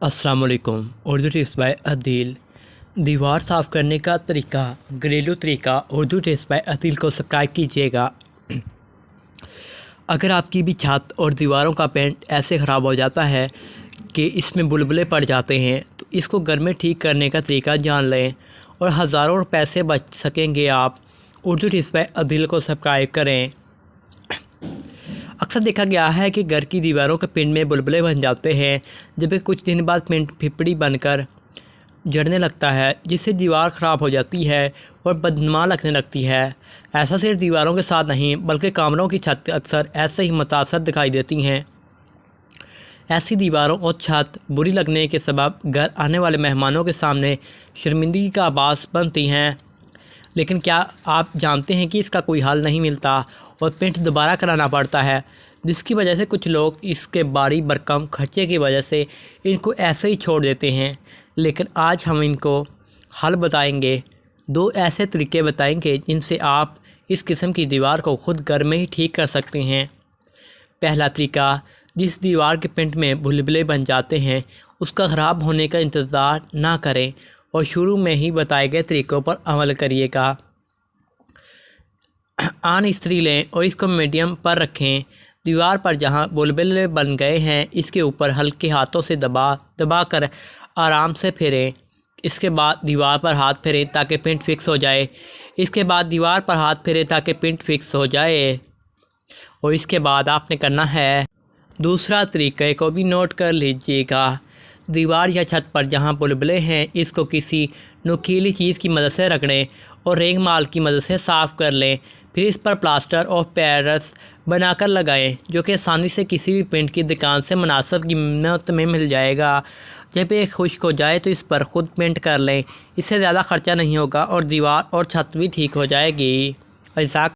अस्सलाम वालेकुम। Urdu tips by Adeel. दीवार साफ़ करने का तरीका, घरेलू तरीका। उर्दू टिप्स बाय अदील को सब्सक्राइब कीजिएगा। अगर आपकी भी छत और दीवारों का पेंट ऐसे ख़राब हो जाता है कि इसमें बुलबुले पड़ जाते हैं, तो इसको घर में ठीक करने का तरीका जान लें और हज़ारों पैसे बच सकेंगे आप। उर्दू टिप्स बाय अदील को सब्सक्राइब करें। अक्सर देखा गया है कि घर की दीवारों के पेंट में बुलबुले बन जाते हैं, जबकि कुछ दिन बाद पेंट फिपड़ी बनकर जड़ने लगता है, जिससे दीवार ख़राब हो जाती है और बदनुमा लगने लगती है। ऐसा सिर्फ दीवारों के साथ नहीं, बल्कि कमरों की छत अक्सर ऐसे ही मुतासर दिखाई देती हैं। ऐसी दीवारों और छत बुरी लगने के सबब घर आने वाले मेहमानों के सामने शर्मिंदगी का बास बनती हैं। लेकिन क्या आप जानते हैं कि इसका कोई हल नहीं मिलता और पेंट दोबारा कराना पड़ता है, जिसकी वजह से कुछ लोग इसके भारी भरकम खर्चे की वजह से इनको ऐसे ही छोड़ देते हैं। लेकिन आज हम इनको हल बताएंगे, दो ऐसे तरीके बताएंगे जिनसे आप इस किस्म की दीवार को ख़ुद घर में ही ठीक कर सकते हैं। पहला तरीका, जिस दीवार के पेंट में बुलबुले बन जाते हैं उसका ख़राब होने का इंतज़ार ना करें और शुरू में ही बताए गए तरीक़ों पर अमल करिएगा। आन इस्त्री लें और इसको मीडियम पर रखें। दीवार पर जहां बुलबुले बन गए हैं, इसके ऊपर हल्के हाथों से दबा कर आराम से फेरें। इसके बाद दीवार पर हाथ फेरें ताकि पेंट फिक्स हो जाए। और इसके बाद आपने करना है, दूसरा तरीके को भी नोट कर लीजिएगा। दीवार या छत पर जहां बुलबुले हैं, इसको किसी नुकीली चीज़ की मदद से रगड़ें और रेगमाल की मदद से साफ़ कर लें। फिर इस पर प्लास्टर ऑफ पेरिस बनाकर लगाएं, जो कि आसानी से किसी भी पेंट की दुकान से मुनासिब कीमत में मिल जाएगा। जब ये खुश्क हो जाए तो इस पर ख़ुद पेंट कर लें। इससे ज़्यादा ख़र्चा नहीं होगा और दीवार और छत भी ठीक हो जाएगी। ऐसा